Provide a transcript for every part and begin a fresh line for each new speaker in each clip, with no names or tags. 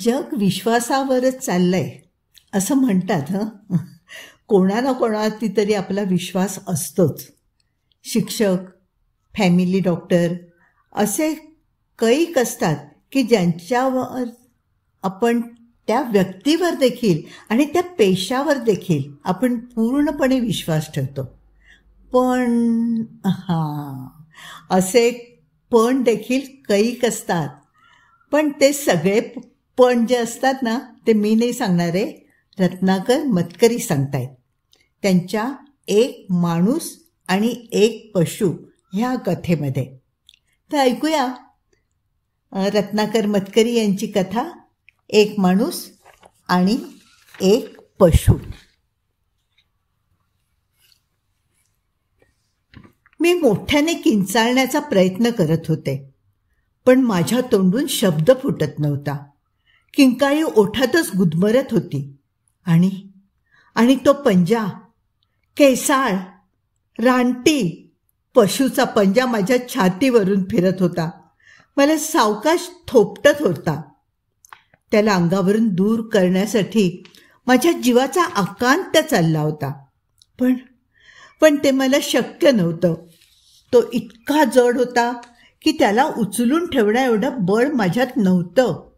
जग विश्वासावरच चाललंय असं म्हणतात. कोणा ना कोणावरती तरी आपला विश्वास असतोच. शिक्षक, फॅमिली डॉक्टर असे कैक असतात की ज्यांच्यावर आपण त्या व्यक्तीवर देखील आणि त्या पेशावर देखील आपण पूर्णपणे विश्वास ठेवतो. पण असे पण देखील कैक असतात. पण ते सगळे पण जे असतात ना, ते मी नाही सांगणार आहे, रत्नाकर मतकरी सांगतायत त्यांच्या एक माणूस आणि एक पशु ह्या कथेमध्ये. तर ऐकूया रत्नाकर मतकरी यांची कथा, एक माणूस आणि एक पशु. मी मोठ्याने किंचाळण्याचा प्रयत्न करत होते, पण माझ्या तोंडून शब्द फुटत नव्हता. किंकाळी ओठातच गुदमरत होती. आणि तो पंजा, केसाळ, रानटी पशुचा पंजा माझ्या छातीवरून फिरत होता. मला सावकाश थोपटत होता. त्याला अंगावरून दूर करण्यासाठी माझ्या जीवाचा आकांत चालला होता. पण ते मला शक्य नव्हतं. तो इतका जड होता की त्याला उचलून ठेवण्या एवढं बळ माझ्यात नव्हतं.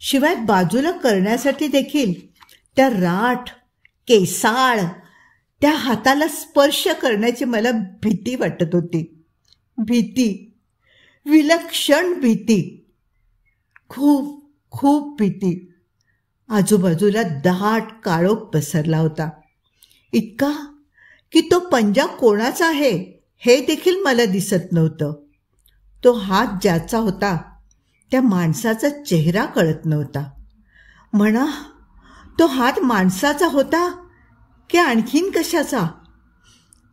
शिवाय बाजूला करण्यासाठी देखील त्या राठ, केसाळ त्या हाताला स्पर्श करण्याची मला भीती वाटत होती. भीती, विलक्षण भीती, खूप खूप भीती. आजूबाजूला दाट काळोख पसरला होता, इतका की तो पंजा कोणाचा आहे हे देखील मला दिसत नव्हतं. तो हात ज्याचा होता त्या माणसाचा चेहरा कळत नव्हता. म्हणा, तो हात माणसाचा होता की आणखीन कशाचा?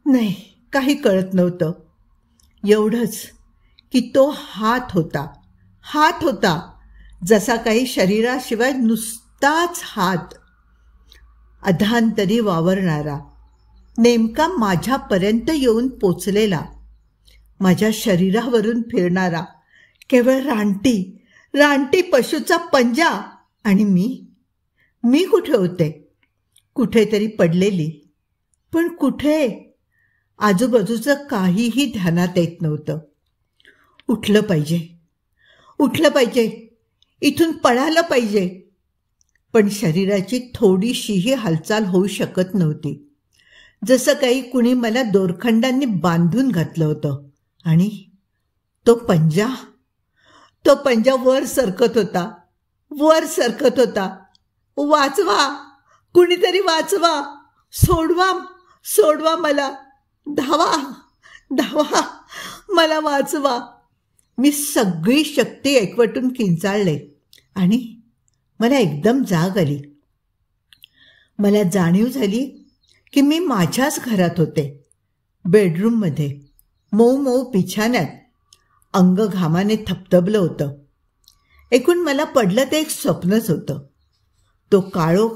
नाही, काही कळत नव्हतं. एवढंच की तो हात होता जसा काही शरीराशिवाय नुसताच हात, अधांतरी वावरणारा, नेमका माझ्यापर्यंत येऊन पोचलेला, माझ्या शरीरावरून फिरणारा केवळ रानटी पशुचा पंजा. आणि मी कुठे होते? कुठेतरी पडलेली. पण कुठे? आजूबाजूचं काहीही ध्यानात येत नव्हतं. उठलं पाहिजे, इथून पळालं पाहिजे. पण शरीराची थोडीशीही हालचाल होऊ शकत नव्हती. जसं काही कुणी मला दोरखंडांनी बांधून घातलं होतं. आणि तो पंजा वर सरकत होता. वाचवा, कुणीतरी वाचवा, सोडवा मला, धावा, मला वाचवा. मी सगळी शक्ती एकवटून किंचाळले आणि मला एकदम जाग आली. मला जाणीव झाली की मी माझ्याच घरात होते, बेडरूममध्ये, मऊ बिछाण्यात. अंग घामाने थपथपलं होतं. एकूण मला पडलं ते एक स्वप्नच होतं. तो काळोख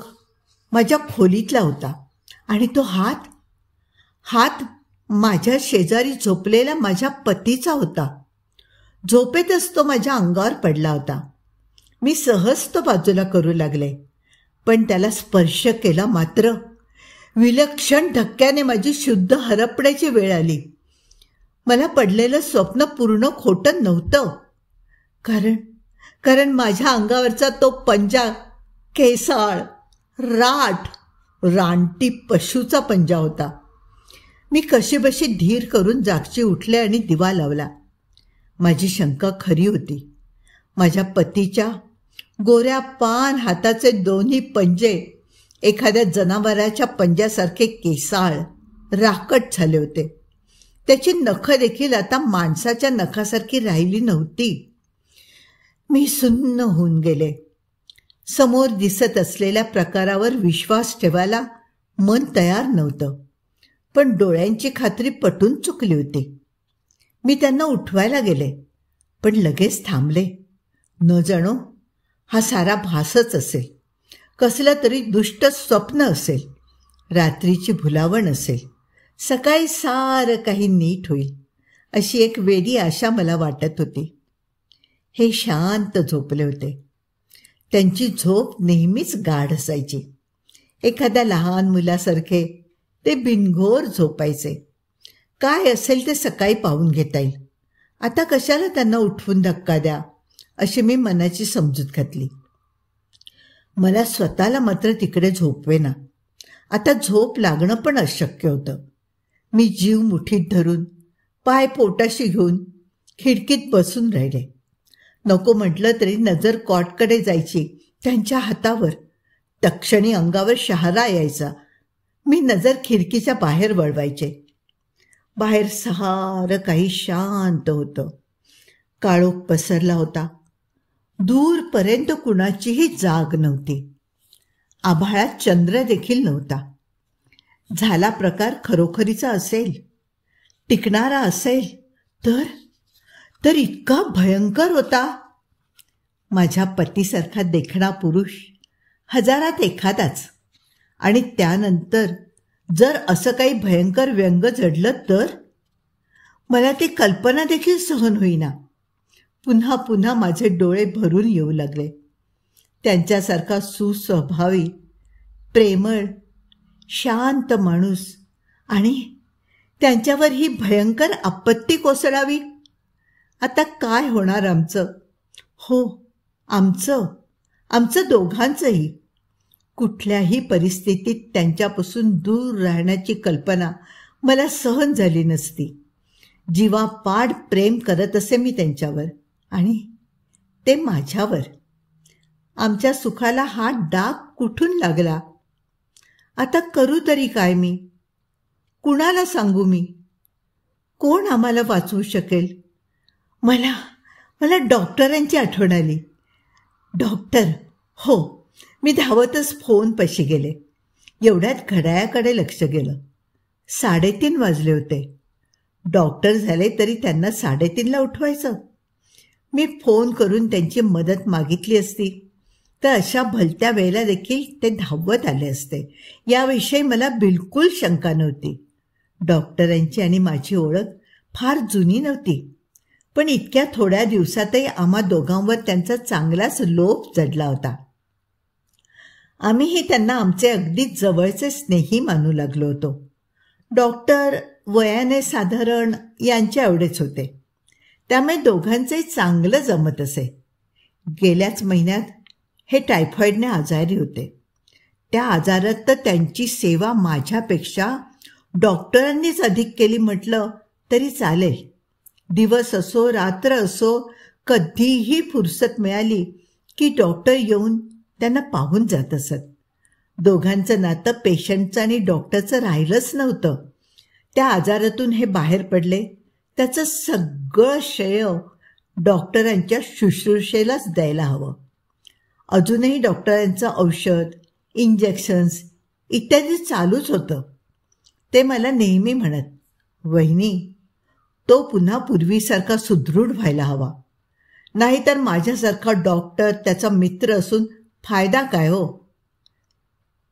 माझ्या खोलीतला होता आणि तो हात माझ्या शेजारी झोपलेला माझ्या पतीचा होता. झोपेतच तो माझ्या अंगावर पडला होता. मी सहज तो बाजूला करू लागले, पण त्याला स्पर्श केला मात्र विलक्षण धक्क्याने माझी शुद्ध हरपण्याची वेळ आली. मला पडलेलं स्वप्न पूर्ण खोटं नव्हतं, कारण माझ्या अंगावरचा तो पंजा केसाळ, रानटी पशुचा पंजा होता. मी कशीबशी धीर करून जागची उठले आणि दिवा लावला. माझी शंका खरी होती. माझ्या पतीच्या गोऱ्या पान हाताचे दोन्ही पंजे एखाद्या जनावराच्या पंजासारखे केसाळ, राकट झाले होते. त्याची नखं देखील आता माणसाच्या नखासारखी राहिली नव्हती. मी सुन्न होऊन गेले. समोर दिसत असलेल्या प्रकारावर विश्वास ठेवायला मन तयार नव्हतं, पण डोळ्यांची खात्री पटून चुकली होती. मी त्यांना उठवायला गेले, पण लगेच थांबले. न जाणो हा सारा भासच असेल, कसलं तरी दुष्ट स्वप्न असेल, रात्रीची भुलावण असेल, सकाळी सारं काही नीट होईल अशी एक वेडी आशा मला वाटत होती. हे शांत झोपले होते. त्यांची झोप नेहमीच गाढ असायची. एखाद्या लहान मुलासारखे ते बिनघोर झोपायचे. काय असेल ते सकाळी पाहून घेता येईल, आता कशाला त्यांना उठवून धक्का द्या, अशी मी मनाची समजूत घातली. मला स्वतःला मात्र तिकडे झोपवेना. आता झोप लागणं पण अशक्य होतं. मी जीव मुठीत धरून पाय पोटाशी घेऊन खिडकीत बसून राहिले. नको म्हटलं तरी नजर कॉटकडे जायची त्यांच्या हातावर. तक्षणी अंगावर शहारा यायचा. मी नजर खिडकीच्या बाहेर वळवायचे. बाहेर सारं काही शांत होतं. काळोख पसरला होता. दूरपर्यंत कुणाचीही जाग नव्हती. आभाळात चंद्र देखील नव्हता. झाला प्रकार खरोखरीचा असेल, टिकणारा असेल तर इतका भयंकर होता. माझ्या पतीसारखा देखणा पुरुष हजारात एखादाच. आणि त्यानंतर जर असं काही भयंकर व्यंग जडलं तर मला ती कल्पना देखील सहन होईना. पुन्हा पुन्हा माझे डोळे भरून येऊ लागले. त्यांच्यासारखा सुस्वभावी, प्रेमळ, शांत माणूस आणि त्यांच्यावर ही भयंकर आपत्ती कोसळावी. आता काय होणार आमचं? हो, आमचं दोघांचंही. कुठल्याही परिस्थितीत त्यांच्यापासून दूर राहण्याची कल्पना मला सहन झाली नसती. जीवापाड प्रेम करत असे मी त्यांच्यावर आणि ते माझ्यावर. आमच्या सुखाला हा डाग कुठून लागला? आता करू तरी काय मी? कुणाला सांगू मी? कोण आम्हाला वाचवू शकेल? मला डॉक्टरांची आठवण आली. डॉक्टर, हो, मी धावतच फोनपाशी गेले. एवढ्यात घड्याळाकडे लक्ष गेलं. 3:30 वाजले होते. डॉक्टर झाले तरी त्यांना 3:30ला उठवायचं. मी फोन करून त्यांची मदत मागितली असती तर अशा भलत्या वेळेला देखील ते धावत आले असते. याविषयी मला बिलकुल शंका नव्हती. डॉक्टरांची आणि माझी ओळख फार जुनी नव्हती, पण इतक्या थोड्या दिवसातही आम्हा दोघांवर त्यांचा चांगलाच लोभ जडला होता. आम्हीही त्यांना आमचे अगदी जवळचे स्नेही मानू लागलो होतो. डॉक्टर वयाने साधारण यांच्या एवढेच होते, त्यामुळे दोघांचेही चांगलं जमत असे. गेल्याच महिन्यात हे टायफॉईडने आजारी होते. त्या आजारात तर त्यांची सेवा माझ्यापेक्षा डॉक्टरांनीच अधिक केली म्हटलं तरी चालेल. दिवस असो रात्र असो, कधीही फुरसत मिळाली की डॉक्टर येऊन त्यांना पाहून जात असत. दोघांचं नातं पेशंटचं आणि डॉक्टरचं राहिलंच नव्हतं. त्या आजारातून हे बाहेर पडले त्याचं सगळं श्रेय डॉक्टरांच्या शुश्रूषेलाच द्यायला हवं. अजूनही डॉक्टरांचं औषध, इंजेक्शन्स इत्यादी चालूच होतं. ते मला नेहमी म्हणत, वहिनी, तो पुन्हा पूर्वीसारखा सुदृढ व्हायला हवा, नाहीतर माझ्यासारखा डॉक्टर त्याचा मित्र असून फायदा काय हो?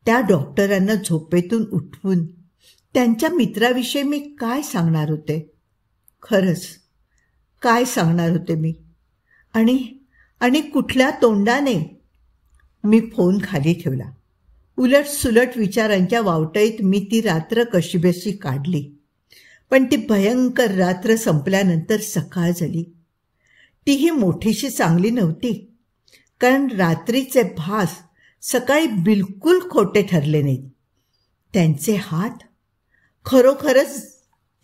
त्या डॉक्टरांना झोपेतून उठवून त्यांच्या मित्राविषयी मी काय सांगणार होते? खरंच काय सांगणार होते मी? आणि कुठल्या तोंडाने? मी फोन खाली ठेवला. उलट सुलट विचारांच्या वावटळीत मी ती रात्र कशीबशी काढली. पण ती भयंकर रात्र संपल्यानंतर सकाळ झाली. तीही मोठीशी चांगली नव्हती, कारण रात्रीचे भास सकाळी बिलकुल खोटे ठरले नाहीत. त्यांचे हात खरोखरच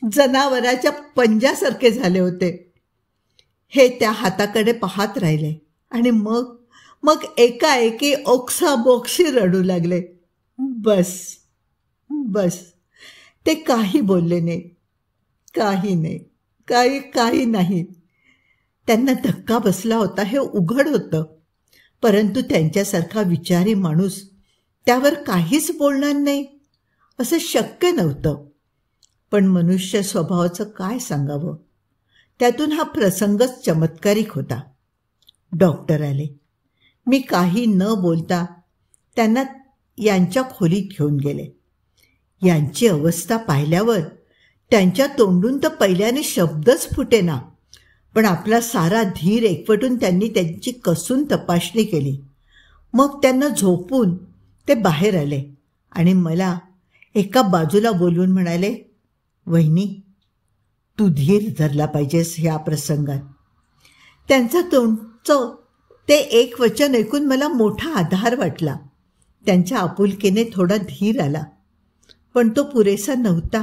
जनावराच्या पंजासारखे झाले होते. हे त्या हाताकडे पाहत राहिले आणि मग एकाएकी ओक्साबोक्शी रडू लागले. बस ते काही बोलले नाही, काही नाही. त्यांना धक्का बसला होता हे उघड होतं, परंतु त्यांच्यासारखा विचारी माणूस त्यावर काहीच बोलणार नाही असं शक्य नव्हतं. पण मनुष्य स्वभावाचं काय सांगावं, त्यातून हा प्रसंगच चमत्कारिक होता. डॉक्टर आले. मी काही न बोलता त्यांना यांच्या खोलीत घेऊन गेले. यांची अवस्था पाहिल्यावर त्यांच्या तोंडून तर पहिल्याने शब्दच फुटेना, पण आपला सारा धीर एकवटून त्यांनी त्यांची कसून तपासणी केली. मग त्यांना झोपून ते बाहेर आले आणि मला एका बाजूला बोलवून म्हणाले, वहिनी, तू धीर धरला पाहिजेस ह्या प्रसंगात. त्यांचं तोंडचं ते एक वचन ऐकून मला मोठा आधार वाटला. त्यांच्या आपुलकीने थोडा धीर आला, पण तो पुरेसा नव्हता.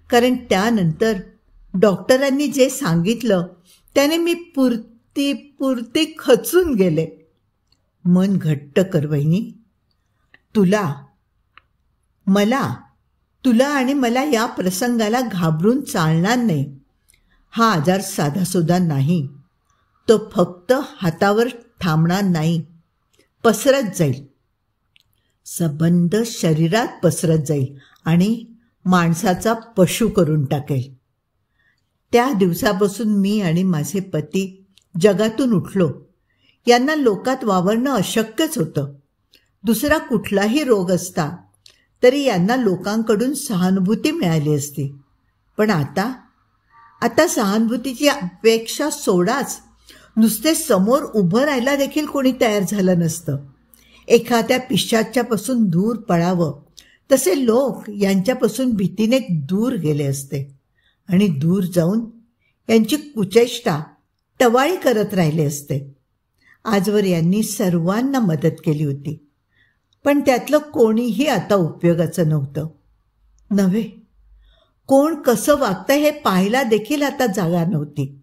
कारण त्यानंतर डॉक्टरांनी जे सांगितलं त्याने मी पुरती खचून गेले. मन घट्ट कर वहिनी. तुला आणि मला या प्रसंगाला घाबरून चालणार नाही. हा आजार साधासुद्धा नाही. तो फक्त हातावर थांबणार नाही, पसरत जाईल, सबंध शरीरात पसरत जाईल आणि माणसाचा पशु करून टाकेल. त्या दिवसापासून मी आणि माझे पती जगातून उठलो. यांना लोकात वावरणं अशक्यच होतं. दुसरा कुठलाही रोग असता तरी यांना लोकांकडून सहानुभूती मिळाली असती. पण आता सहानुभूतीची अपेक्षा सोडाच, नुसते समोर उभं राहायला देखील कोणी तयार झालं नसतं. एखाद्या पिशाच्यापासून दूर पळावं तसे लोक यांच्यापासून भीतीने दूर गेले असते आणि दूर जाऊन यांची कुचेष्टा टवाळी करत राहिले असते. आजवर यांनी सर्वांना मदत केली होती, पण त्यातलं कोणीही आता उपयोगाचं नव्हे. कोण कसं वागतं हे पाहायला देखील आता जागा नव्हती.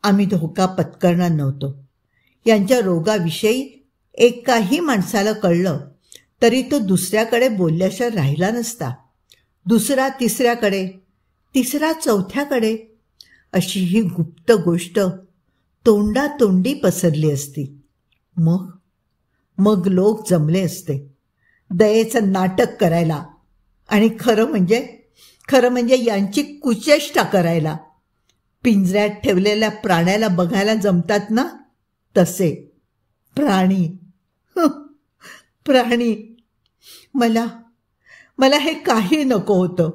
आम्ही धोका पत्करणार नव्हतो. यांच्या रोगाविषयी एकाही माणसाला कळलं तरी तो दुसऱ्याकडे बोलल्याशिवाय राहिला नसता. दुसरा तिसऱ्याकडे, तिसरा चौथ्याकडे, अशी ही गुप्त गोष्ट तोंडातोंडी पसरली असती. मग लोक जमले असते दयेचं नाटक करायला आणि खरं म्हणजे यांची कुचेष्टा करायला. पिंजऱ्यात ठेवलेल्या प्राण्याला बघायला जमतात ना, तसे प्राणी. मला हे काही नको होतं,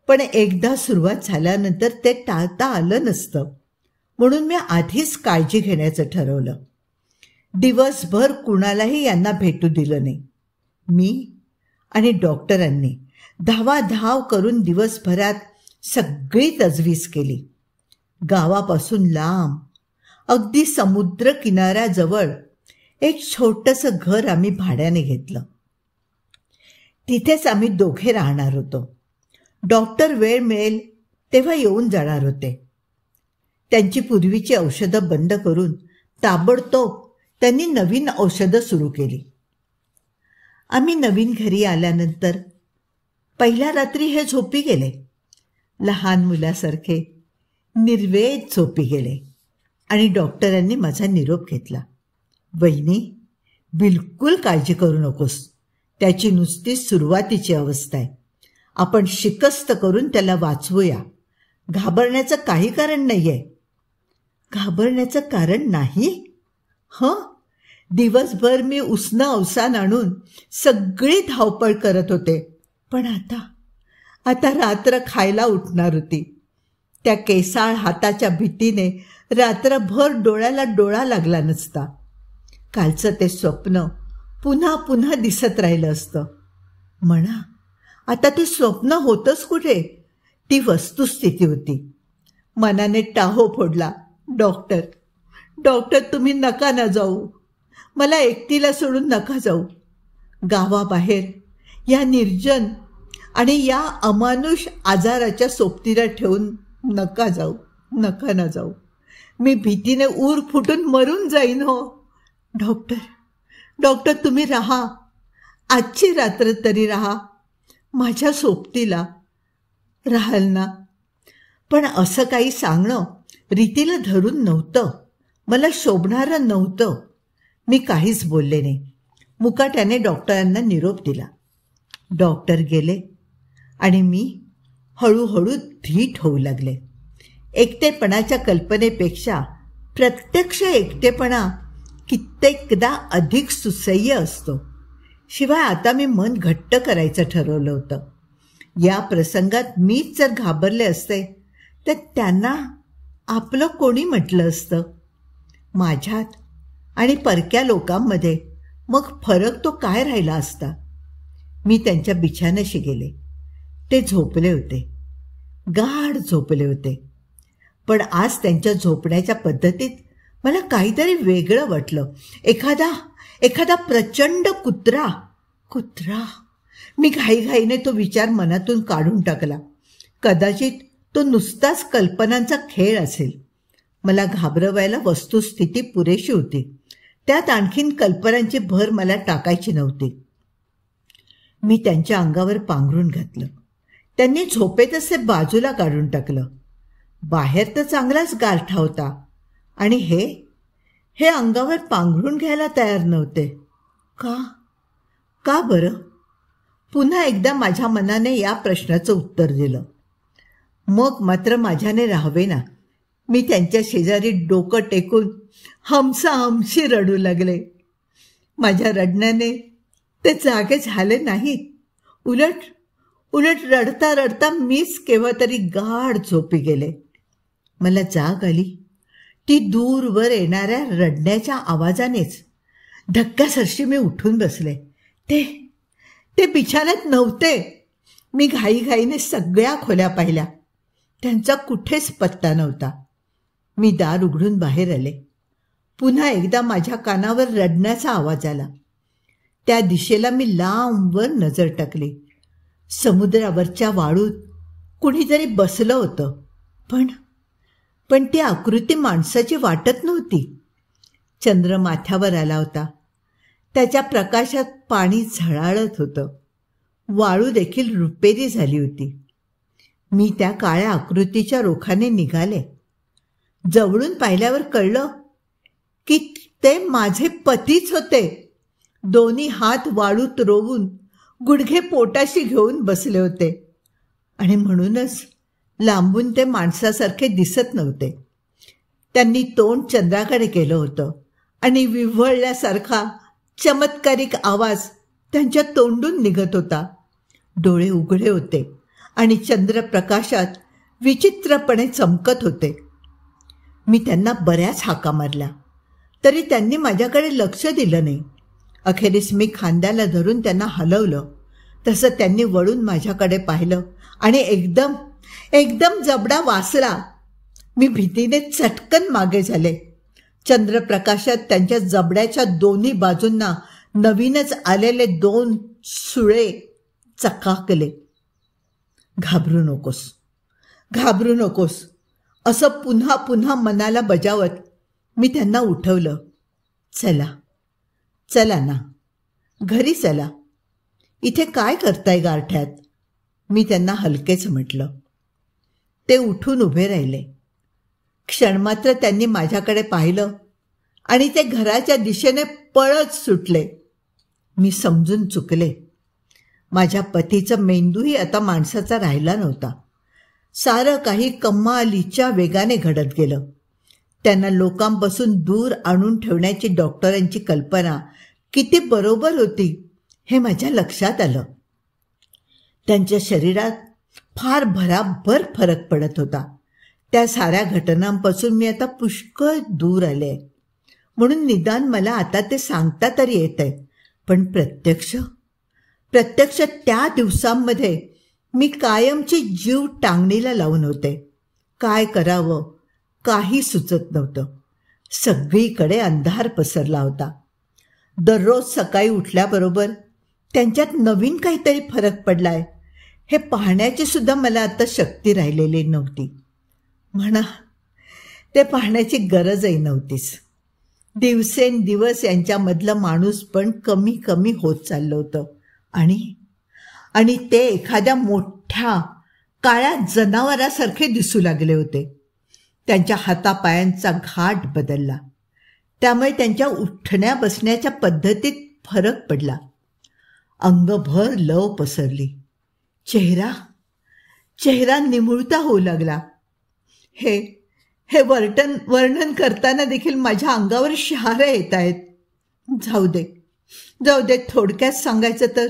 पण एकदा सुरुवात झाल्यानंतर ते टाळता आलं नसतं. म्हणून मी आधीच काळजी घेण्याचं ठरवलं. दिवसभर कुणालाही यांना भेटू दिलं नाही. मी आणि डॉक्टरांनी धावाधाव करून दिवसभरात सगळी तजवीज केली. गावापासून लांब, अगदी समुद्र किनाऱ्याजवळ एक छोटंसं घर आम्ही भाड्याने घेतलं. तिथेच आम्ही दोघे राहणार होतो. डॉक्टर वेळ मिळेल तेव्हा येऊन जाणार होते. त्यांची पूर्वीची औषधं बंद करून ताबडतोब त्यांनी नवीन औषधं सुरू केली. आम्ही नवीन घरी आल्यानंतर पहिल्या रात्री हे झोपी गेले. लहान मुलासारखे निर्वेद झोपी गेले आणि डॉक्टरांनी माझा निरोप घेतला. वहिनी, बिलकुल काळजी करू नकोस. त्याची नुसती सुरुवातीची अवस्था आहे. आपण शिकस्त करून त्याला वाचवूया. घाबरण्याचं काही कारण नाही आहे. घाबरण्याचं कारण नाही? दिवसभर मी उसनं अवसान आणून सगळी धावपळ करत होते. पण आता रात्र खायला उठणार होती. त्या केसाळ हाताच्या भीतीने रात्रभर डोळ्याला डोळा लागला नसता. कालचं ते स्वप्न पुन्हा पुन्हा दिसत राहिलं असतं. म्हणा, आता ते स्वप्न होतंच कुठे, ती वस्तुस्थिती होती. मनाने टाहो फोडला. डॉक्टर, तुम्ही नका ना जाऊ. मला एकटीला सोडून नका जाऊ. गावाबाहेर या निर्जन आणि या अमानुष आजाराच्या सोबतीला ठेवून नका ना जाऊ. मी भीतीने ऊर फुटून मरून जाईन हो. डॉक्टर, तुम्ही राहा. आजची रात्र तरी राहा. माझ्या सोबतीला राहाल ना? पण असं काही सांगणं रीतीला धरून नव्हतं. मला शोभणारं नव्हतं. मी काहीच बोलले नाही. मुकाट्याने डॉक्टरांना निरोप दिला. डॉक्टर गेले आणि मी हळूहळू धीट होऊ लागले. एकटेपणाच्या कल्पनेपेक्षा प्रत्यक्ष एकटेपणा कित्येकदा अधिक सुसह्य असतो. शिवाय आता मी मन घट्ट करायचं ठरवलं होतं. या प्रसंगात मीच जर घाबरले असते तर त्यांना आपलं कोणी म्हटलं असतं? माझ्यात आणि परक्या लोकांमध्ये मग फरक तो काय राहिला असता. मी त्यांच्या बिछाण्याशी गेले. ते झोपले होते, गाढ झोपले होते. पण आज त्यांच्या झोपण्याच्या पद्धतीत मला काहीतरी वेगळं वाटलं. एखादा प्रचंड कुत्रा. मी घाईघाईने तो विचार मनातून काढून टाकला. कदाचित तो नुसताच कल्पनांचा खेळ असेल. मला घाबरवायला वस्तुस्थिती पुरेशी होती. त्यात आणखीन कल्पनांची भर मला टाकायची नव्हती. मी त्यांच्या अंगावर पांघरून घातलं. त्यांनी झोपेतच ते बाजूला काढून टाकलं. बाहेर तर चांगलाच गारठा होता आणि हे अंगावर पांघरून घ्यायला तयार नव्हते. का बरं? पुन्हा एकदा माझ्या मनाने या प्रश्नाचं उत्तर दिलं. मग मात्र माझ्याने राहावेना. मी त्यांच्या शेजारी डोकं टेकून हमसाहमशी रडू लागले. माझ्या रडण्याने ते जागे झाले नाहीत. उलट रडता रडता मीच केव्हा तरी गाढ झोपी गेले. मला जाग आली ती दूरवर येणाऱ्या रडण्याच्या आवाजानेच. धक्क्यासरशी मी उठून बसले. ते बिछाण्यात नव्हते. मी घाईघाईने सगळ्या खोल्या पाहिल्या. त्यांचा कुठेच पत्ता नव्हता. मी दार उघडून बाहेर आले. पुन्हा एकदा माझ्या कानावर रडण्याचा आवाज आला. त्या दिशेला मी लांबवर नजर टाकली. समुद्रावरच्या वाळूत कुणीतरी बसलं होतं. पण ती आकृती माणसाची वाटत नव्हती. चंद्र माथ्यावर आला होता. त्याच्या प्रकाशात पाणी झळाळत होतं. वाळू देखील रुपेरी झाली होती. मी त्या काळ्या आकृतीच्या रोखाने निघाले. जवळून पाहिल्यावर कळलं की ते माझे पतीच होते. दोन्ही हात वाळूत रोवून गुडघे पोटाशी घेऊन बसले होते आणि म्हणूनच लांबून ते माणसासारखे दिसत नव्हते. त्यांनी तोंड चंद्राकडे केलं होतं आणि विव्हळल्यासारखा चमत्कारिक आवाज त्यांच्या तोंडून निघत होता. डोळे उघडे होते आणि चंद्रप्रकाशात विचित्रपणे चमकत होते. मी त्यांना बऱ्याच हाका मारल्या तरी त्यांनी माझ्याकडे लक्ष दिलं नाही. अखेरीस मी खांद्याला धरून त्यांना हलवलं. तसं त्यांनी वळून माझ्याकडे पाहिलं आणि एकदम जबडा वासला. मी भीतीने चटकन मागे झाले. चंद्रप्रकाशात त्यांच्या जबड्याच्या दोन्ही बाजूंना नवीनच आलेले 2 सुळे चकाकले. घाबरू नकोस असं पुन्हा पुन्हा मनाला बजावत मी त्यांना उठवलं. चला ना, घरी चला. इथे काय करताय गारठ्यात? मी त्यांना हलकेच म्हटलं. ते उठून उभे राहिले. क्षणमात्र त्यांनी माझ्याकडे पाहिलं आणि ते घराच्या दिशेने पळत सुटले. मी समजून चुकले. माझ्या पतीचा मेंदूही आता माणसाचा राहिला नव्हता. सारं काही कमालीच्या वेगाने घडत गेलं. त्यांना लोकांपासून दूर आणून ठेवण्याची डॉक्टरांची कल्पना किती बरोबर होती हे माझ्या लक्षात आलं. त्यांच्या शरीरात फार भराभर फरक पडत होता. त्या साऱ्या घटनांपासून मी आता पुष्कळ दूर आले म्हणून निदान मला आता ते सांगता तरी येत आहे. पण प्रत्यक्ष त्या दिवसांमध्ये मी कायमची जीव टांगणीला लावून होते. काय करावं काही सुचत नव्हतं. सगळीकडे अंधार पसरला होता. दररोज सकाळी उठल्याबरोबर त्यांच्यात नवीन काहीतरी फरक पडलाय हे पाहण्याची सुद्धा मला आता शक्ती राहिलेली नव्हती. म्हणा ते पाहण्याची गरजही नव्हतीच. दिवसेंदिवस यांच्यामधलं माणूस पण कमी होत चाललं होतं आणि ते एखाद्या मोठ्या काळ्या जनावरासारखे दिसू लागले होते. त्यांच्या हातापायांचा घाट बदलला. त्यामुळे त्यांच्या उठण्या बसण्याच्या पद्धतीत फरक पडला. अंगभर लव पसरली. चेहरा निमुळता होऊ लागला. हे वर्णन करताना देखील माझ्या अंगावर शहारे येत आहेत. जाऊ दे थोडक्यात सांगायचं तर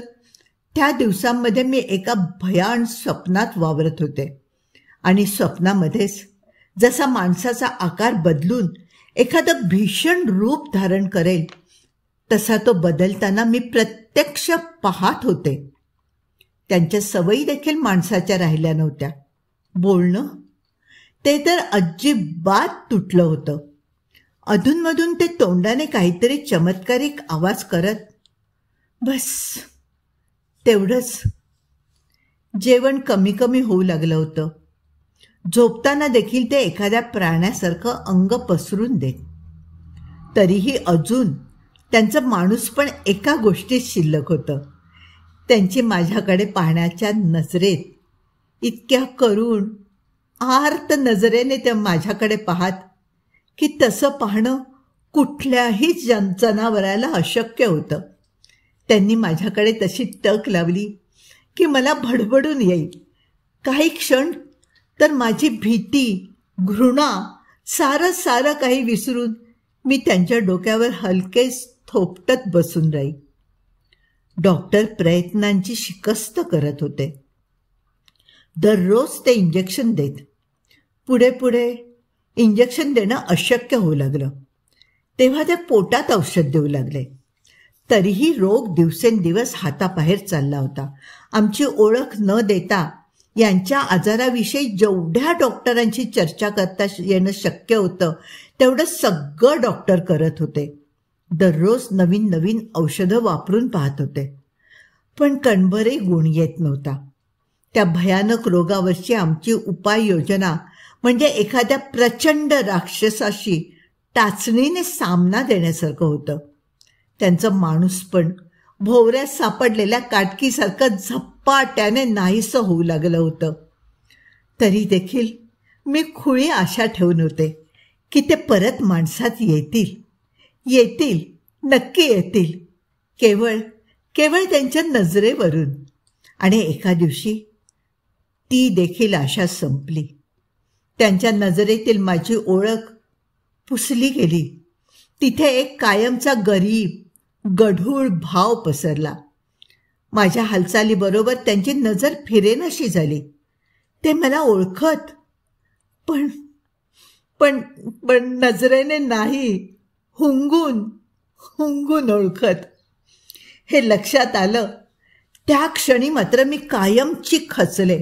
त्या दिवसांमध्ये मी एका भयान स्वप्नात वावरत होते आणि स्वप्नामध्येच जसा माणसाचा आकार बदलून एखादं भीषण रूप धारण करेल तसा तो बदलताना मी प्रत्यक्ष पाहत होते. त्यांच्या सवयी देखील माणसाच्या राहिल्या नव्हत्या. बोलणं ते तर अजिबात तुटलं होतं. अधूनमधून ते तोंडाने काहीतरी चमत्कारिक आवाज करत. बस तेवढंच. जेवण कमी कमी होऊ लागलं होतं. झोपताना देखील ते एखाद्या प्राण्यासारखं अंग पसरून देत. तरीही अजून त्यांचं माणूसपण एका गोष्टीत शिल्लक होतं. त्यांची माझ्याकडे पाहण्याच्या नजरेत, इतक्या करुण आर्त नजरेने त्या माझ्याकडे पाहत की तसं पाहणं कुठल्याही जनावराला अशक्य होतं. त्यांनी माझ्याकडे तशी टक लावली की मला भडभडून येईल. काही क्षण तर माझी भीती, घृणा सारं काही विसरून मी त्यांच्या डोक्यावर हलकेच थोपटत बसून राही. डॉक्टर प्रयत्नांची शिकस्त करत होते. दररोज ते इंजेक्शन देत. पुढे इंजेक्शन देणं अशक्य होऊ लागलं. तेव्हा ते पोटात औषध देऊ लागले. तरीही रोग दिवसेंदिवस हाताबाहेर चालला होता. आमची ओळख न देता यांच्या आजाराविषयी जेवढ्या डॉक्टरांची चर्चा करता येणं शक्य होतं तेवढं सगळं डॉक्टर करत होते. दररोज नवीन औषधं वापरून पाहत होते. पण कणभरही गुण येत नव्हता. त्या भयानक रोगावरची आमची उपाययोजना म्हणजे एखाद्या प्रचंड राक्षसाशी टाचणीने सामना देण्यासारखं होतं. त्यांचं माणूसपण भोवऱ्यात सापडलेल्या काटकीसारखं झपाट्याने नाहीसं होऊ लागलं होतं. तरी देखील मी खुळी आशा ठेवून होते की ते परत माणसात येतील, नक्की येतील, केवळ त्यांच्या नजरेवरून. आणि एका दिवशी ती देखील आशा संपली. त्यांच्या नजरेतील माझी ओळख पुसली गेली. तिथे एक कायमचा गरीब गढूळ भाव पसरला. माझ्या हालचालीबरोबर त्यांची नजर फिरेनाशी झाली. ते मला ओळखत पण नजरेने नाही, हुंगून ओळखत. हे लक्षात आलं त्या क्षणी मात्र मी कायमची खचले.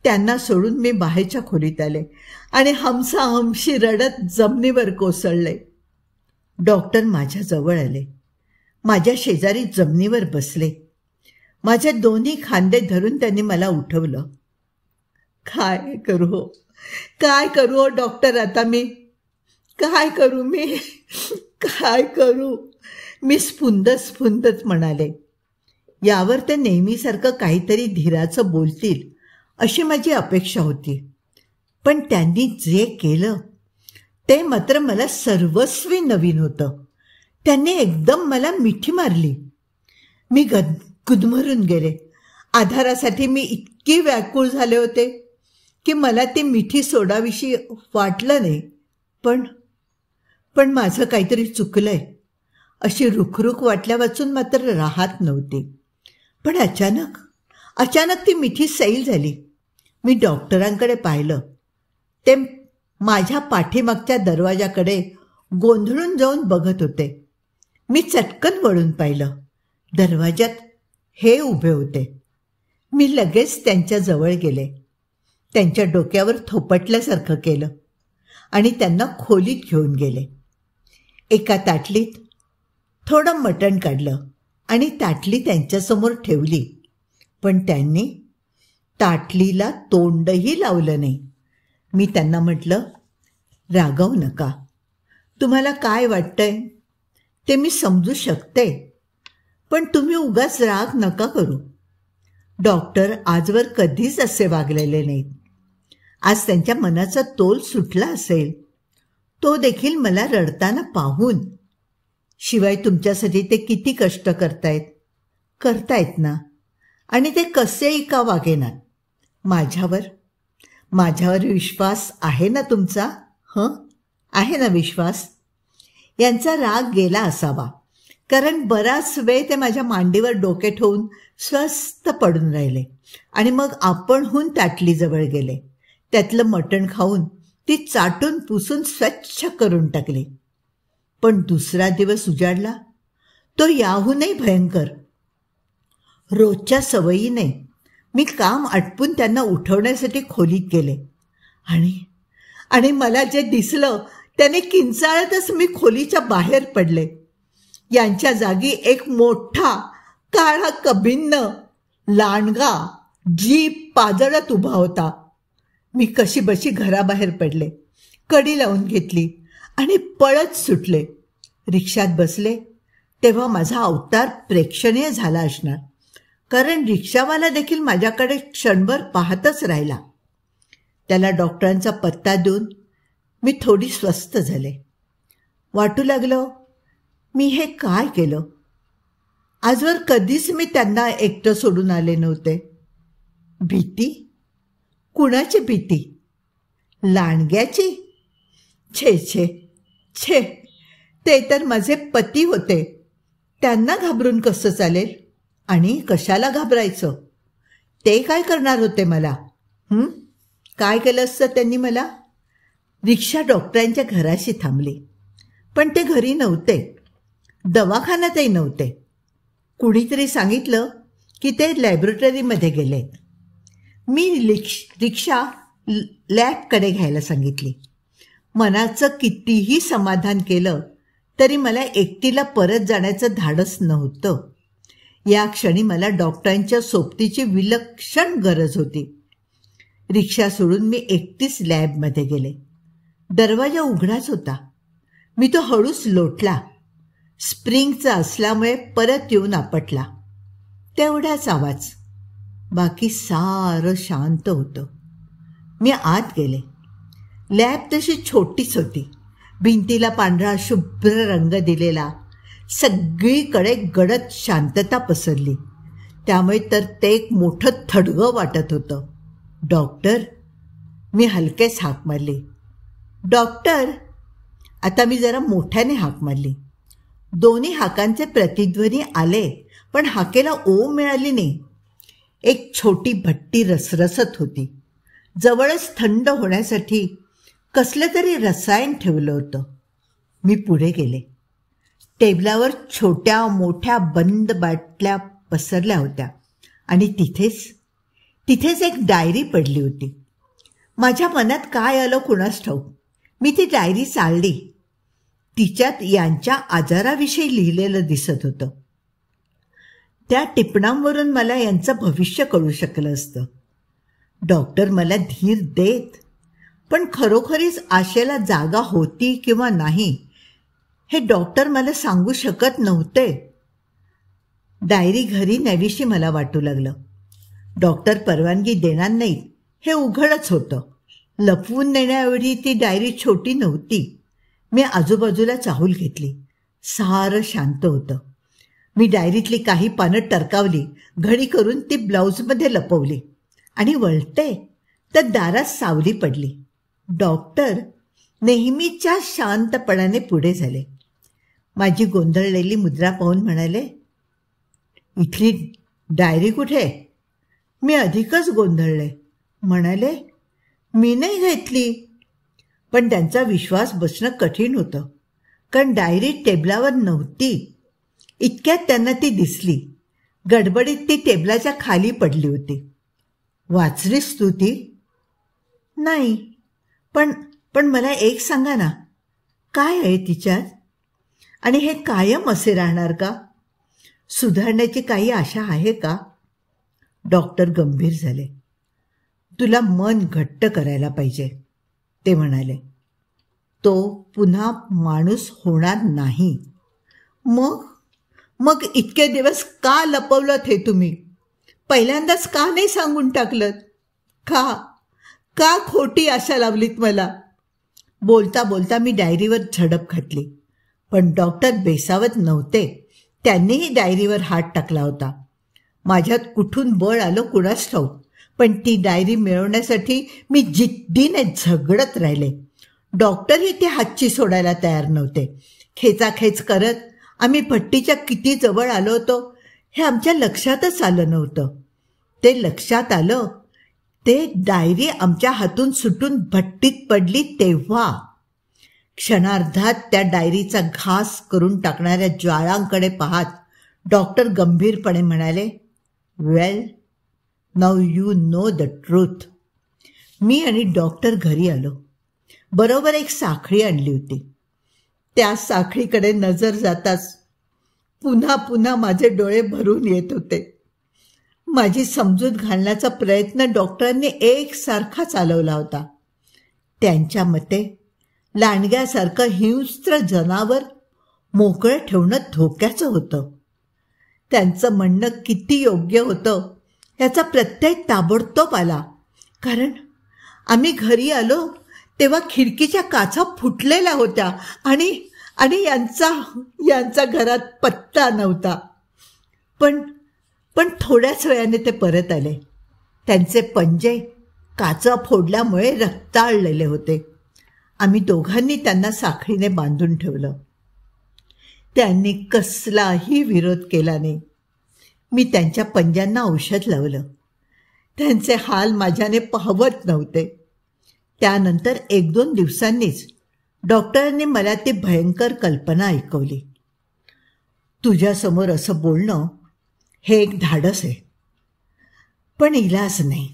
त्यांना सोडून मी बाहेरच्या खोलीत आले आणि हमसाहमशी रडत जमिनीवर कोसळले. डॉक्टर माझ्या जवळ आले. माझ्या शेजारी जमिनीवर बसले. माझे दोन्ही खांदे धरून त्यांनी मला उठवलं. काय करू हो डॉक्टर, आता मी काय करू? मी स्फुंदत म्हणाले. यावर ते नेहमीसारखं काहीतरी धीराचं बोलतील अशी माझी अपेक्षा होती. पण त्यांनी जे केलं ते मात्र मला सर्वस्वी नवीन होतं. त्यांनी एकदम मला मिठी मारली. मी गुदमरून गेले. आधारासाठी मी इतकी व्याकुळ झाले होते की मला ती मिठी सोडाविषयी वाटलं नाही. पण माझं काहीतरी चुकलंय अशी रुखरुख वाटल्या वाचून मात्र राहत नव्हती. पण अचानक ती मिठी सैल झाली. मी डॉक्टरांकडे पाहिलं. ते माझ्या पाठीमागच्या दरवाजाकडे गोंधळून जाऊन बघत होते. मी चटकन वळून पाहिलं. दरवाजात हे उभे होते. मी लगेच त्यांच्या जवळ गेले. त्यांच्या डोक्यावर थोपटल्यासारखं केलं आणि त्यांना खोलीत घेऊन गेले. एका ताटलीत थोडं मटण काढलं आणि ताटली त्यांच्यासमोर ठेवली. पण त्यांनी ताटलीला तोंडही लावलं नाही. मी त्यांना म्हटलं, रागावू नका. तुम्हाला काय वाटतंय ते मी समजू शकते, पण तुम्ही उगाच राग नका करू. डॉक्टर आजवर कधीच असे वागलेले नाहीत. आज त्यांच्या मनाचा तोल सुटला असेल. तो देखील मला रडताना पाहून. शिवाय तुमच्यासाठी ते किती कष्ट करतायत ना, आणि ते कसेही का वागेनात. माझ्यावर विश्वास आहे ना तुमचा? आहे ना विश्वास? यांचा राग गेला असावा, कारण बराच वेळ ते माझ्या मांडीवर डोके ठेवून स्वस्थ पडून राहिले आणि मग आपणहून ताटलीजवळ गेले. त्यातलं मटण खाऊन ती चाटून पुसून स्वच्छ करून टाकली. पण दुसरा दिवस उजाडला. तो याहूनही भयंकर. रोजच्या सवयीने मी काम आटपून त्यांना उठवण्यासाठी खोलीत गेले आणि मला जे दिसलं त्याने किंचाळतच मी खोलीच्या बाहेर पडले. यांच्या जागी एक मोठा काळा कभिन्न लांडगा जीप पाजळत उभा होता. मी कशीबशी घराबाहेर पडले, कडी लावून घेतली आणि पळत सुटले. रिक्षात बसले तेव्हा माझा अवतार प्रेक्षणीय झाला असणार, कारण रिक्षावाला देखील माझ्याकडे क्षणभर पाहतच राहिला. त्याला डॉक्टरांचा पत्ता देऊन मी थोडी स्वस्थ झाले. वाटू लागलं, मी हे काय केलं? आजवर कधीच मी त्यांना एकटं सोडून आले नव्हते. भीती? कुणाची भीती? लांडग्याची? छे छे छे, ते तर माझे पती होते. त्यांना घाबरून कसं चालेल? आणि कशाला घाबरायचं? ते काय करणार होते मला? काय केलं असतं त्यांनी मला? रिक्षा डॉक्टरांच्या घराशी थांबली, पण ते घरी नव्हते, दवाखान्यातही नव्हते. कुणीतरी सांगितलं की ते लॅबोरेटरीमध्ये गेलेत. मी रिक्षा लॅबकडे घ्यायला सांगितली. मनाचं कितीही समाधान केलं तरी मला एकटीला परत जाण्याचं धाडस नव्हतं. या क्षणी मला डॉक्टरांच्या सोबतीची विलक्षण गरज होती. रिक्षा सोडून मी एकटीच लॅबमध्ये गेले. दरवाजा उघडाच होता. मी तो हळूच लोटला. स्प्रिंगचा असल्यामुळे परत येऊन आपटला. तेवढाच आवाज. बाकी सारं शांत होतं. मी आत गेले. लॅब तशी छोटीच होती. भिंतीला पांढरा शुभ्र रंग दिलेला. सगळीकडे गडद शांतता पसरली. त्यामुळे तर ते एक मोठं थडगं वाटत होतं. डॉक्टर? मी हलकेच हाक मारली. डॉक्टर? आता मी जरा मोठ्याने हाक मारली. दोन्ही हाकांचे प्रतिध्वनी आले, पण हाकेला ओम मिळाली नाही. एक छोटी भट्टी रसरसत होती. जवळच थंड होण्यासाठी कसलं तरी रसायन ठेवलं होतं. मी पुढे गेले. टेबलावर छोट्या मोठ्या बंद बाटल्या पसरल्या होत्या आणि तिथेच एक डायरी पडली होती. माझ्या मनात काय आलं कुणास ठाऊक, मी ती डायरी चाळली. तिच्यात यांच्या आजाराविषयी लिहिलेलं दिसत होतं. त्या टिपणांवरून मला यांचं भविष्य कळू शकलं असतं. डॉक्टर मला धीर देत, पण खरोखरीच आशेला जागा होती किंवा नाही हे डॉक्टर मला सांगू शकत नव्हते. डायरी घरी न्यावीशी मला वाटू लागलं. डॉक्टर परवानगी देणार नाहीत हे उघडच होतं. लपवून नेण्याएवढी ती डायरी छोटी नव्हती. मी आजूबाजूला चाहूल घेतली. सारं शांत होतं. मी डायरीतली काही पानं टरकावली, घडी करून ती ब्लाऊजमध्ये लपवली आणि वळते तर दारात सावली पडली. डॉक्टर नेहमीच्या शांतपणाने पुढे झाले. माझी गोंधळलेली मुद्रा पाहून म्हणाले, इथली डायरी कुठे? मी अधिकच गोंधळले. म्हणाले, मी नाही घेतली. पण त्यांचा विश्वास बसणं कठीण होतं, कारण डायरी टेबलावर नव्हती. इतक्यात त्यांना ती दिसली. गडबडीत ती टेबलाच्या खाली पडली होती. वाचलीस तू ती? नाही. पण मला एक सांगा ना, काय आहे तिच्यात? आणि हे कायम असे राहणार का? सुधारण्याची काही आशा आहे का? डॉक्टर गंभीर झाले. तुला मन घट्ट करायला पाहिजे, ते म्हणाले. तो पुन्हा माणूस होणार नाही. मग इतके दिवस का लपवलं हे तुम्ही? पहिल्यांदाच का नाही सांगून टाकलं? का खोटी आशा लावलीत मला? बोलता बोलता मी डायरीवर झडप घातली, पण डॉक्टर बेसावत नव्हते. त्यांनीही डायरीवर हात टाकला होता. माझ्यात कुठून बळ आलं कुणास ठाऊक, पण ती डायरी मिळवण्यासाठी मी जिद्दीने झगडत राहिले. डॉक्टरही ती हातची सोडायला तयार नव्हते. खेचाखेच करत आम्ही भट्टीच्या किती जवळ आलो होतो हे आमच्या लक्षातच आलं नव्हतं. ते लक्षात आलं ते डायरी आमच्या हातून सुटून भट्टीत पडली तेव्हा. क्षणार्धात त्या डायरीचा घास करून टाकणाऱ्या ज्वाळांकडे पाहत डॉक्टर गंभीरपणे म्हणाले, well, now you know the truth. मी आणि डॉक्टर घरी आलो. बरोबर एक साखळी आणली होती. त्या साखळीकडे नजर जाताच पुन्हा पुन्हा माझे डोळे भरून येत होते. माझी समजूत घालण्याचा प्रयत्न डॉक्टरांनी एकसारखा चालवला होता. त्यांच्या मते लांडग्यासारखं हिंस्त्र जनावर मोकळं ठेवणं धोक्याचं होतं. त्यांचं म्हणणं किती योग्य होतं याचा प्रत्यय ताबडतोब आला. कारण आम्ही घरी आलो तेव्हा खिडकीच्या काचा फुटलेल्या होत्या आणि आणि यांचा घरात पत्ता नव्हता. पण थोड्याच वेळाने ते परत आले. त्यांचे पंजे काचा फोडल्यामुळे रक्ताळलेले होते. आम्ही दोघांनी त्यांना साखळीने बांधून ठेवलं. त्यांनी कसलाही विरोध केला नाही. मी त्यांच्या पंजांना औषध लावलं. त्यांचे हाल माझ्याने पाहवत नव्हते. त्यानंतर 1-2 दिवसांनीच डॉक्टरांनी मला ती भयंकर कल्पना ऐकवली. तुझ्यासमोर असं बोलणं हे एक धाडस आहे, पण इलाज नाही.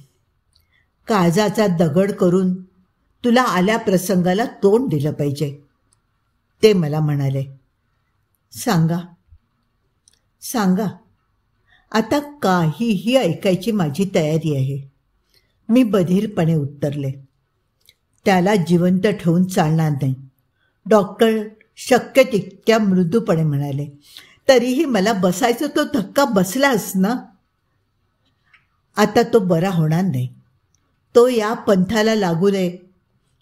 काळजाचा दगड करून तुला आल्या प्रसंगाला तोंड दिलं पाहिजे. ते मला म्हणाले, सांगा. आता काहीही ऐकायची माझी तयारी आहे. मी बधीरपणे उत्तरले. त्याला जिवंत ठेवून चालणार नाही, डॉक्टर शक्य तितक्या मृदूपणे म्हणाले. तरीही मला बसायचं तो धक्का बसलाच ना. आता तो बरा होणार नाही. तो या पंथाला लागू नये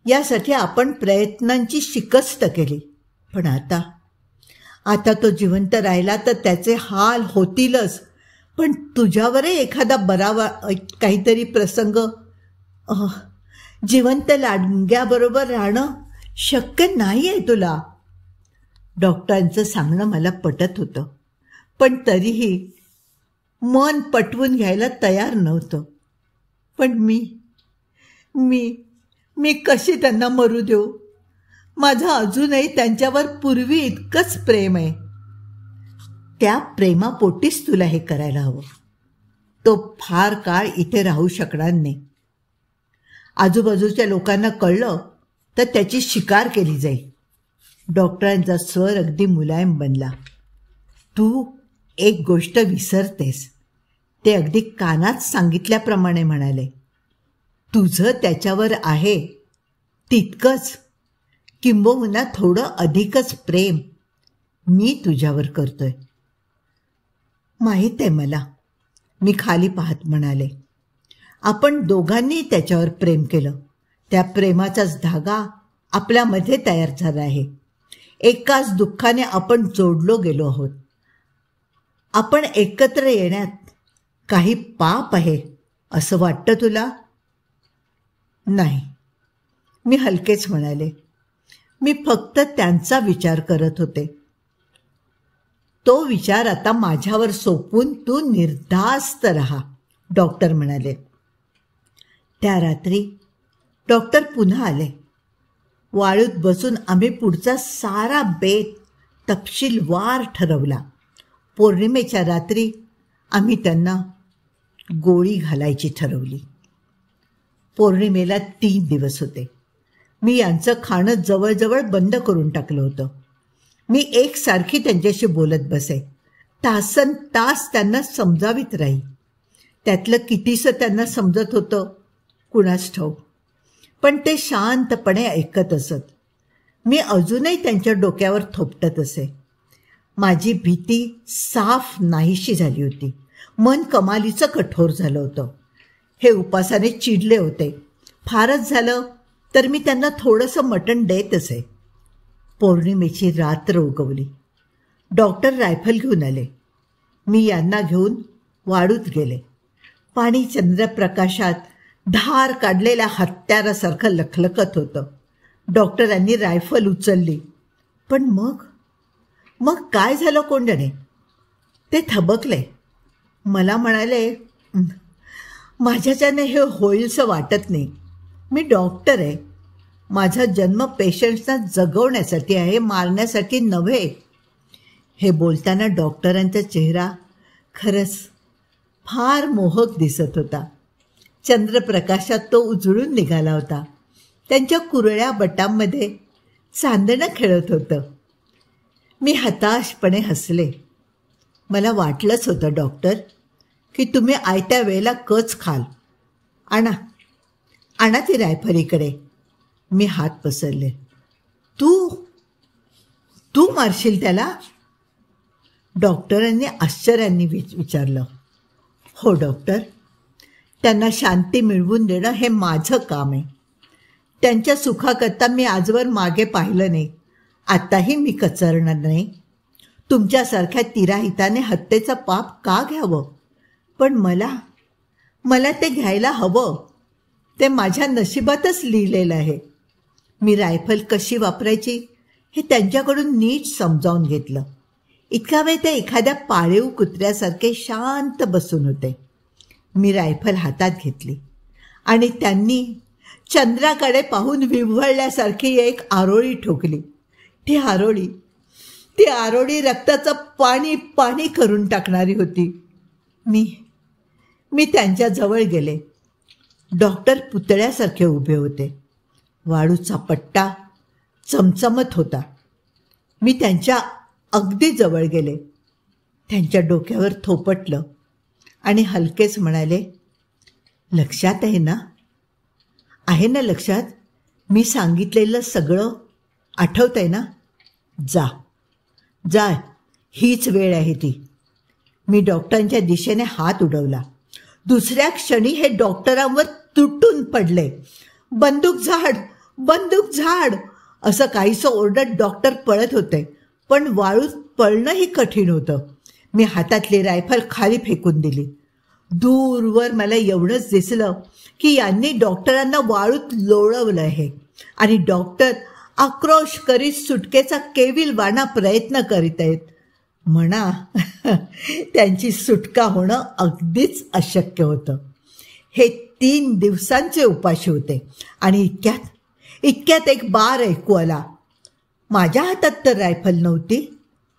यासाठी आपण प्रयत्नांची शिकस्त केली. पण आता तो जिवंत राहिला तर त्याचे हाल होतीलच. पण तुझ्यावरही एखादा बरावा काहीतरी प्रसंग, जिवंत लांडग्याबरोबर राहणं शक्य नाही आहे तुला. डॉक्टरांचं सांगणं मला पटत होतं, पण तरीही मन पटवून घ्यायला तयार नव्हतं. पण मी कशी त्यांना मरू देऊ. माझं अजूनही त्यांच्यावर पूर्वी इतकंच प्रेम आहे. त्या प्रेमापोटीच तुला हे करायला हवं. तो फार काळ इथे राहू शकणार नाही. आजूबाजूच्या लोकांना कळलं तर त्याची शिकार केली जाईल. डॉक्टरांचा स्वर अगदी मुलायम बनला. तू एक गोष्ट विसरतेस. ते अगदी कानात सांगितल्याप्रमाणे म्हणाले. तुझं त्याच्यावर आहे तितकंच, किंबहुना थोडं अधिकच प्रेम मी तुझ्यावर करतोय. माहीत आहे मला, मी खाली पाहत म्हणाले. आपण दोघांनी त्याच्यावर प्रेम केलं. त्या प्रेमाचाच धागा आपल्यामध्ये तयार झाला आहे. एकाच दुःखाने आपण जोडलो गेलो आहोत. आपण एकत्र येण्यात काही पाप आहे असं वाटतं तुला? नाही, मी हलकेच म्हणाले. मी फक्त त्यांचा विचार करत होते. तो विचार आता माझ्यावर सोपवून तू निर्धास्त राहा, डॉक्टर म्हणाले. त्या रात्री डॉक्टर पुन्हा आले. वाळूत बसून आम्ही पुढचा सारा बेत तपशीलवार ठरवला. पौर्णिमेच्या रात्री आम्ही त्यांना गोळी घालायची ठरवली. पौर्णिमेला 3 दिवस होते. मी यांचं खाणं जवळजवळ बंद करून टाकलं होतं. मी एकसारखी त्यांच्याशी बोलत बसे. तासन तास त्यांना समजावीत राही. त्यातलं कितीसं त्यांना समजत होतं कुणास ठाऊक, पण ते शांतपणे ऐकत असत. मी अजूनही त्यांच्या डोक्यावर थोपटत असे. माझी भीती साफ नाहीशी झाली होती. मन कमालीचं कठोर झालं होतं. हे उपासाने चिडले होते. फारच झालं तर मी त्यांना थोडंसं मटण देत असे. पौर्णिमेची रात्र उगवली. डॉक्टर रायफल घेऊन आले. मी यांना घेऊन वाळूत गेले. पाणी चंद्रप्रकाशात धार काढलेल्या हत्यारासारखं लखलखत होतं. डॉक्टरांनी रायफल उचलली. पण मग काय झालं कोंडणे? ते थबकले. मला म्हणाले, माझ्याच्याने हे होईलसं वाटत नाही. मी डॉक्टर आहे. माझा जन्म पेशंट्सना जगवण्यासाठी आहे, मारण्यासाठी नव्हे. हे बोलताना डॉक्टरांचा चेहरा खरंच फार मोहक दिसत होता. चंद्रप्रकाशात तो उजळून निघाला होता. त्यांच्या कुरळ्या बटांमध्ये चांदणं खेळत होतं. मी हताशपणे हसले. मला वाटलंच होतं डॉक्टर की तुम्ही आयत्या वेळेला कच खाल. आणा आणा ती रायफल इकडे. मी हात पसरले. तू तू मारशील त्याला? डॉक्टरांनी आश्चर्याने विचारलं. हो डॉक्टर, त्यांना शांती मिळवून देणं हे माझं काम आहे. त्यांच्या सुखाकरता मी आजवर मागे पाहिलं नाही. आताही मी कचरणार नाही. तुमच्यासारख्या तिराहिताने हत्येचं पाप का घ्यावं? पण मला ते घ्यायला हवं. ते माझ्या नशिबातच लिहिलेलं आहे. मी रायफल कशी वापरायची हे त्यांच्याकडून नीट समजावून घेतलं. इतका वेळ ते एखाद्या पाळीव कुत्र्यासारखे शांत बसून होते. मी रायफल हातात घेतली आणि त्यांनी चंद्राकडे पाहून विव्हळल्यासारखी एक आरोळी ठोकली. ती आरोळी रक्ताचं पाणी पाणी करून टाकणारी होती. मी त्यांच्याजवळ गेले. डॉक्टर पुतळ्यासारखे उभे होते. वाळूचा पट्टा चमचमत होता. मी त्यांच्या अगदी जवळ गेले. त्यांच्या डोक्यावर थोपटलं आणि हलकेच म्हणाले, लक्षात आहे ना? आहे ना लक्षात? मी सांगितलेलं सगळं आठवत आहे ना? जा, हीच वेळ आहे ती. मी डॉक्टरांच्या दिशेने हात उडवला. दुसऱ्या क्षणी हे डॉक्टरांवर तुटून पडले. बंदूक झाड असं काहीसं ओरडत डॉक्टर पळत होते. पण वाळूत पळणंही कठीण होतं. मी हातातली रायफल खाली फेकून दिली. दूरवर मला एवढंच दिसलं की यांनी डॉक्टरांना वाळूत लोळवलं आहे आणि डॉक्टर आक्रोश करीत सुटकेचा केविलवाणा प्रयत्न करीत आहेत. म्हणा त्यांची सुटका होणं अगदीच अशक्य होतं. हे 3 दिवसांचे उपाशी होते आणि इतक्यात एक बार ऐकू आला. माझ्या हातात तर रायफल नव्हती.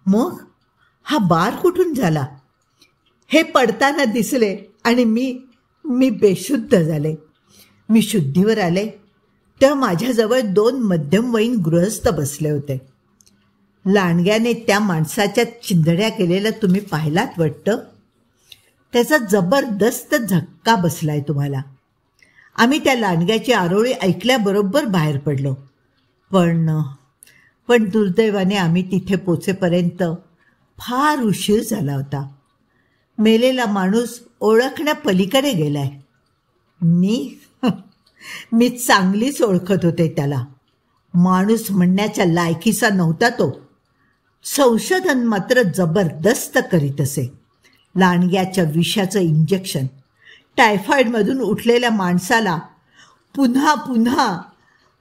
मग हा बार कुठून झाला? हे पडताना दिसले आणि मी बेशुद्ध झाले. मी शुद्धीवर आले तेव्हा माझ्याजवळ 2 मध्यमवयीन गृहस्थ बसले होते. लांडग्याने त्या माणसाच्या चिंधड्या केलेलं तुम्ही पाहिलात वाटतं. त्याचा जबरदस्त झटका बसलाय तुम्हाला. आम्ही त्या लांडग्याची आरोळी ऐकल्याबरोबर बाहेर पडलो. पण दुर्दैवाने आम्ही तिथे पोचेपर्यंत फार उशीर झाला होता. मेलेला माणूस ओळखण्यापलीकडे गेलाय. मी चांगलीच ओळखत होते त्याला. माणूस म्हणण्याच्या लायकीचा नव्हता तो. संशोधन मात्र जबरदस्त करीत असे. लांडग्याच्या विषाचं इंजेक्शन टायफॉइडमधून उठलेल्या माणसाला पुन्हा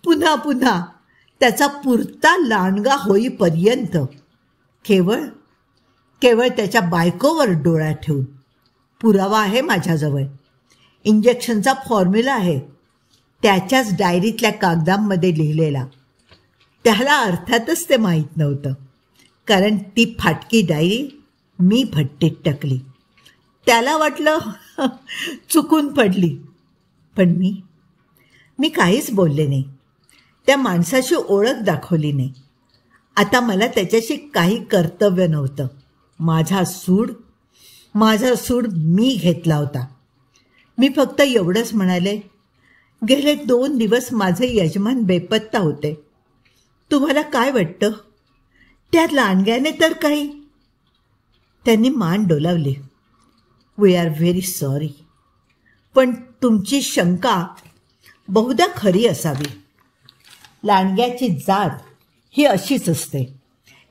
पुन्हा त्याचा पुरता लांडगा होईपर्यंत केवळ त्याच्या बायकोवर डोळा ठेवून. पुरावा आहे माझ्याजवळ. इंजेक्शनचा फॉर्म्युला आहे, त्याच्याच डायरीतल्या कागदांमध्ये लिहिलेला. त्याला अर्थातच ते माहीत नव्हतं, कारण ती फाटकी डायरी मी भट्टीत टाकली. त्याला वाटलं चुकून पडली. पण मी काहीच बोलले नाही. त्या माणसाची ओळख दाखवली नाही. आता मला त्याच्याशी काही कर्तव्य नव्हतं. माझा सूड मी घेतला होता. मी फक्त एवढंच म्हणाले, गेले 2 दिवस माझे यजमान बेपत्ता होते. तुम्हाला काय वाटतं? त्या लांडग्याने तर काही. त्यांनी मान डोलावली. We are very sorry. पण तुमची शंका बहुधा खरी असावी. लांडग्याची जात ही अशीच असते.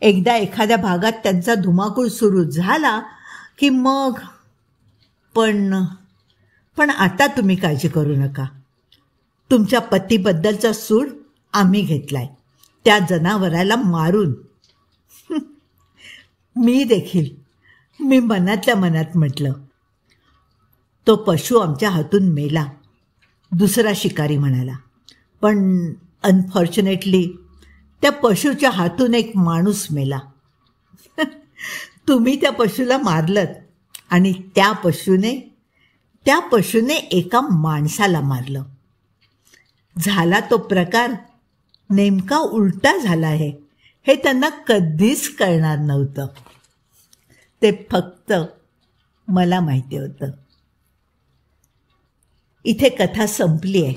एकदा एखाद्या भागात त्यांचा धुमाकूळ सुरू झाला की मग. पण आता तुम्ही काळजी करू नका. तुमच्या पतीबद्दलचा सूड आम्ही घेतलाय, त्या जनावराला मारून. मी मनातल्या मनात म्हटलं, तो पशु आमच्या हातून मेला. दुसरा शिकारी म्हणाला, अनफॉर्च्युनेटली त्या पशूच्या हातून एक माणूस मेला. तुम्ही त्या पशूला मारलत आणि त्या पशूने एका माणसाला मारलं. झाला तो प्रकार नेमका उलटा झाला आहे हे त्यांना कधीच कळणार नव्हतं. ते फक्त मला माहिती होतं. इथे कथा संपली आहे.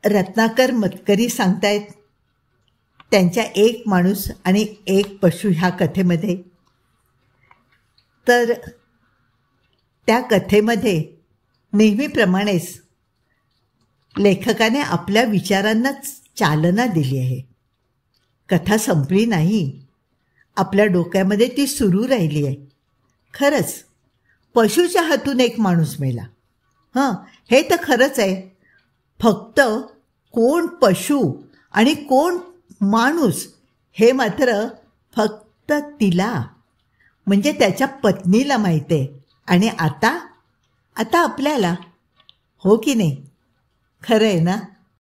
रत्नाकर मतकरी सांगतायत त्यांच्या एक माणूस आणि एक पशु ह्या कथेमध्ये. तर त्या कथेमध्ये नेहमीप्रमाणेच लेखकाने आपल्या विचारांना चालना दिली आहे. कथा संपली नाही, आपल्या डोक्यामध्ये ती सुरू राहिली आहे. खरंच पशूच्या हातून एक माणूस मेला. हे तर खरंच आहे. फक्त कोण पशु आणि कोण माणूस हे मात्र फक्त तिला म्हणजे त्याच्या पत्नीला माहीत आहे. आणि आता आपल्याला. हो की नाही? खरं आहे ना?